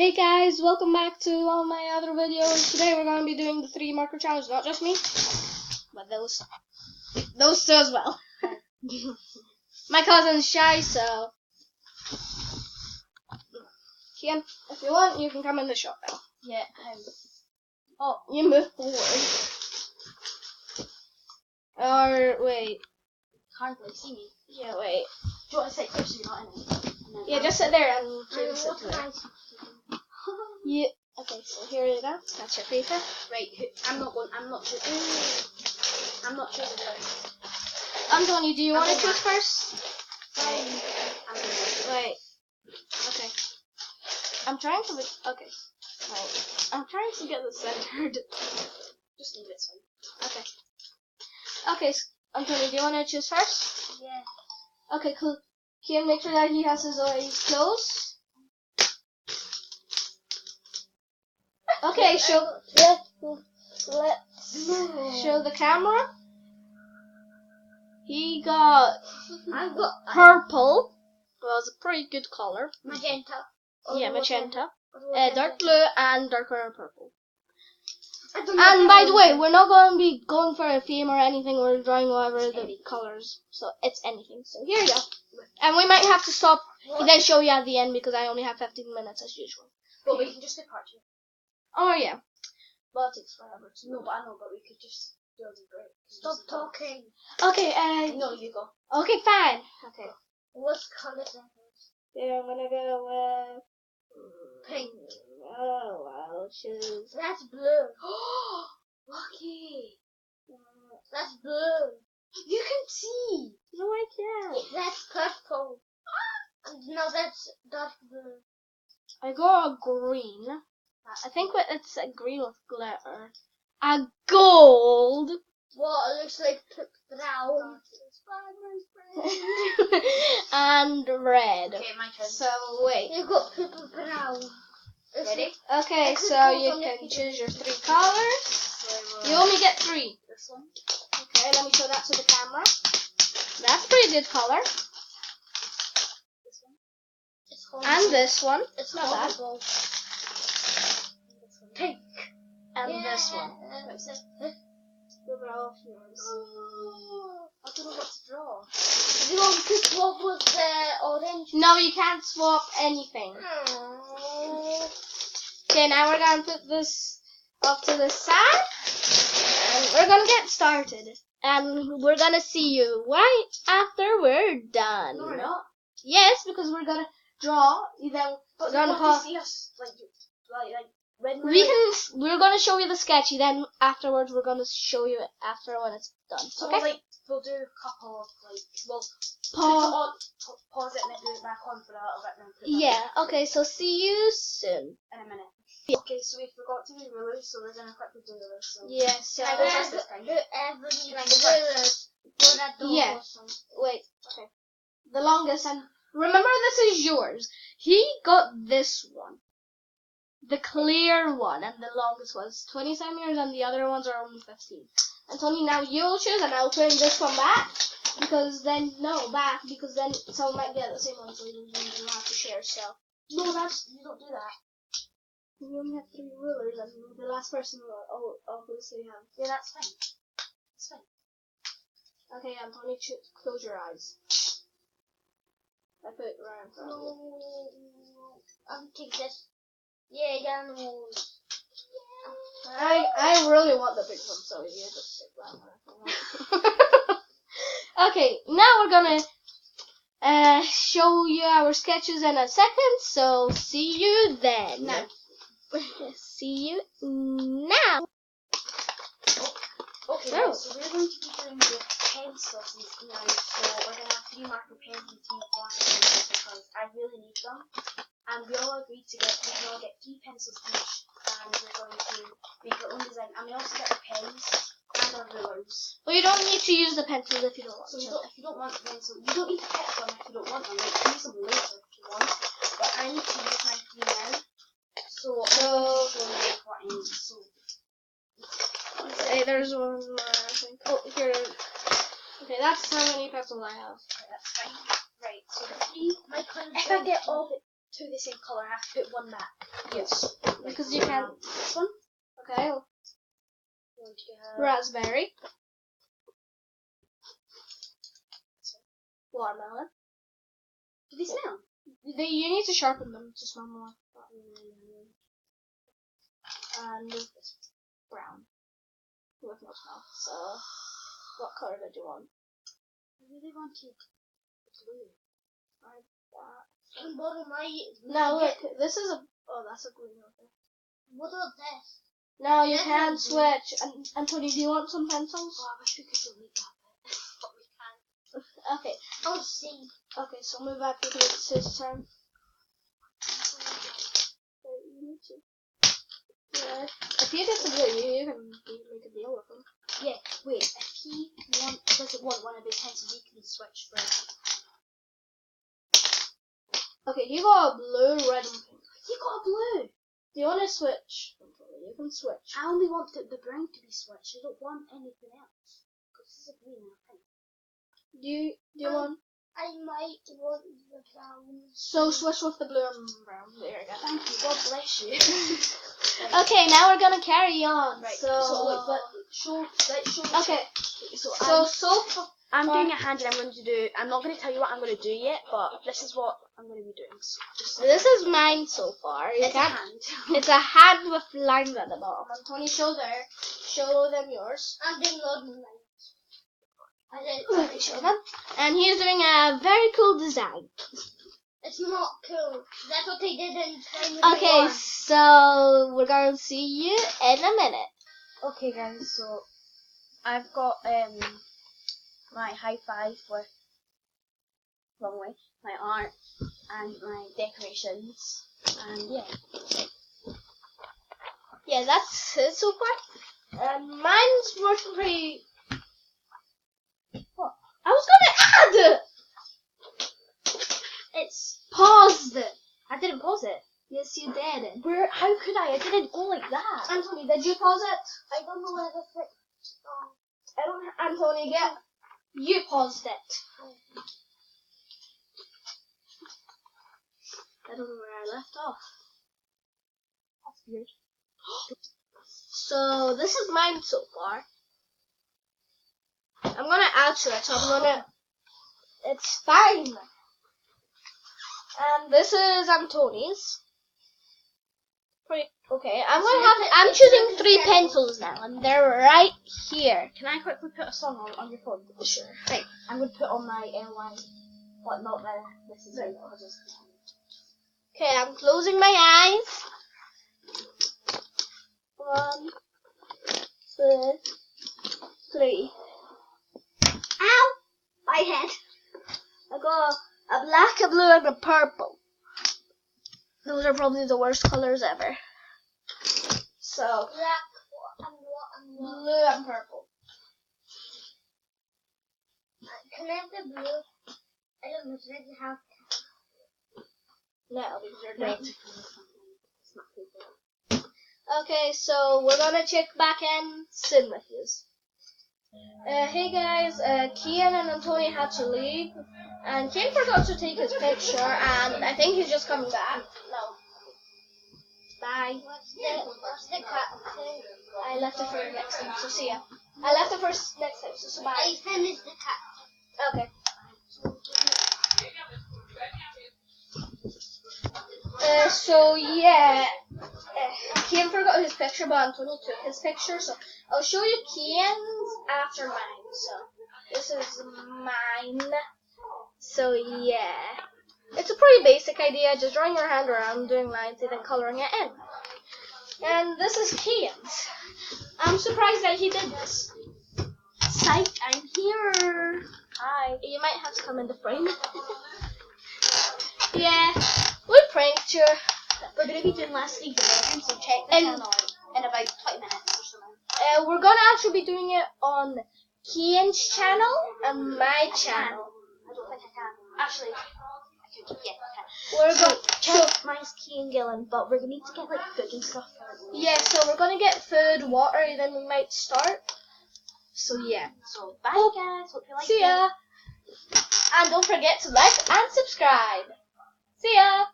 Hey guys, welcome back to all my other videos. Today we're going to be doing the 3 marker challenge. Not just me, but those two as well. My cousin's shy, so Kian, if you want, you can come in the shop now. Yeah. Oh, you move forward. Or wait. Can't really see me. Yeah, wait. Do you want to sit here so you're not in it? Yeah, just sit there and sit there. Yeah. Okay, so here you go. That's your paper. Right. I'm not choosing. I'm not choosing first. Antoni, do you want to choose first? Fine. Wait. Okay. I'm trying to. Okay. Right. I'm trying to get this centered. Just leave this one. Okay. Okay, Antoni, do you want to choose first? Yeah. Okay, cool. Kian, make sure that he has his eyes closed. Okay, show the camera. He got purple. Well, it's a pretty good color. Magenta. Yeah, magenta. Dark blue and darker purple. And by the way, we're not going to be going for a theme or anything. We're drawing whatever the colors. So it's anything. So here you go. And we might have to stop and then show you at the end because I only have 15 minutes as usual. But we can just do part 2. Oh yeah. Well, it takes forever. No, but I know, but we could just do the break. Stop talking. Okay, No, you go. okay, fine. Okay. What color is that? Yeah, I'm gonna go with Pink. Oh, I'll choose. That's blue. Lucky. That's blue. You can see. No, I can't. That's purple. No, that's dark blue. I got a green. I think it's a green with glitter. A gold. Well, it looks like brown. And red. Okay, my turn. So wait. You got purple brown. Ready? Okay, so you can choose your 3 colors. You only get 3. This one. Okay, let me show that to the camera. That's a pretty good color. This one. And this one. It's not bad. Pink. And this one. Draw yours. I don't know what to draw. You want to swap with the orange? No, you can't swap anything. Okay, now we're gonna put this off to the side, and we're gonna get started. And we're gonna see you right after we're done. No, we're not. Yes, because we're gonna draw. Then we're gonna pause. See us like when We're gonna show you the sketchy. Then afterwards, we're gonna show you it after when it's done. So Okay. we'll do a couple of pause it and then do it back on for a little bit. And then put it back Yeah. Okay. So see you soon. in a minute. Okay, so we forgot to do rulers, so we're gonna quickly do rulers. So Yeah. So I go first this time. Rulers. Yeah. Wait. Okay. The longest, and remember, this is yours. He got this one, the clear one, and the longest was 20 centimeters, and the other ones are only 15. Antoni, now you'll choose, and I'll turn this one back because then because then someone might get the same one, so you don't have to share. So no, you don't do that. we only have 3 rulers, and the last person will obviously have. Yeah, that's fine. That's fine. Okay, Antoni, close your eyes. I put it right in front of you. No, I'll take this. Yeah, no. I really want the big one, so you just take that one. Okay, now we're gonna show you our sketches in a second, so see you then. Now. See you now. Okay, So. so we're going to be doing the pencils now. So we're going to have 3 marker pens and 3 black pencils because I really need them. And we all agreed we can all get 3 pencils each, and we're going to make our own design. And we also get the pens and our rulers. Well, you don't need to use the pencils if you don't want So to. if you don't want the pencil, you don't need to pick them if you don't want them. You can use them later if you want. But I need to use my 3 now. So I'll show you what I need. So Hey, there's one more, I think. Oh, here. Okay, that's how many pencils I have. okay, that's fine. Right, so the 3, if I get all to the same colour, I have to put 1 back. Yes. Because you can. This one. Okay. Raspberry. Watermelon. Do they smell? You need to sharpen them to smell more. And this brown with no smell. So, what color did you want? I really wanted blue. Like that. And what am I? Now look, this is a. Oh, that's a green one. What about this? Now you can switch. And Antoni, do you want some pencils? Oh, I wish we could delete that bit, but we can't. Okay. Oh, see. Okay, so move back to this turn. Yeah. If he gets a blue, you can make a deal with him. Yeah, wait, if he doesn't want one of his pencils, he can switch for it. Okay, you got a blue, red, and pink. You got a blue! Do you want to switch? You can switch. I only want the brown to be switched. I don't want anything else. Because this is a green and a pink. Do you want? I might want the brown. So switch with the blue and brown. There you go. Thank you. God bless you. Okay, now we're gonna carry on. Right. So look, let's show. Okay. So I'm doing a hand, and I'm going to do. I'm not going to tell you what I'm going to do yet, but this is what I'm going to be doing. So this is mine so far. It's a hand. It's a hand with lines at the bottom. Antoni, show them yours. I'm doing loads of lines. Okay, show them. And he's doing a very cool design. It's not cool. That's what they did in primary Okay, one. so we're going to see you in a minute. Okay, guys. So I've got my high five with long way, my art, and my decorations, and yeah, that's it so far. Mine's working pretty. What? I was gonna add. It's Paused. I didn't pause it. Yes, you did. Where? How could I? I didn't go like that. Antoni, did you pause it? I don't know where the thing. I don't. Antoni, get. You paused it. I don't know where I left off. That's weird. So this is mine so far. I'm gonna add to it. So I'm gonna. It's fine. And this is Antoni's. Pretty okay. I'm choosing 3 pencils now, and they're right here. Can I quickly put a song on your phone? Sure. Right. I'm going to put on my LY. What? Not there. This is right. Okay, I'm closing my eyes. 1, 2, 3. Ow! My head. I got a black, a blue, and a purple. Those are probably the worst colors ever. So, Black and blue and purple. Can I have the blue? I don't know. Should I have? No, because they're red. Okay, so we're gonna check back in soon with you. Hey guys, Kian and Antoni had to leave, and Kian forgot to take his picture, and I think he's just coming back. No. Bye. What's the cat thing? I left it for next time, so see ya. I left it for next time, so bye. I finished the cat. Okay. So yeah, Kian forgot his picture, but Antoni took his picture, so I'll show you Kian's after mine. So this is mine. So yeah, it's a pretty basic idea, just drawing your hand around, doing lines, and then coloring it in. And this is Kian's. I'm surprised that he did this. Psych, I'm here. Hi. You might have to come in the frame. Yeah, we pranked you. We're going to be doing last week again, so check the channel in about 20 minutes or something. We're going to actually be doing it on Kian's channel and my channel. I don't think I can. Actually, I could. Yeah, I can. We're going check mine's Kian Gillon, but we're going to need to get like food and stuff. Yeah, so we're going to get food, water, and then we might start. So yeah. So bye guys. Hope you like it. See ya. And don't forget to like and subscribe. See ya.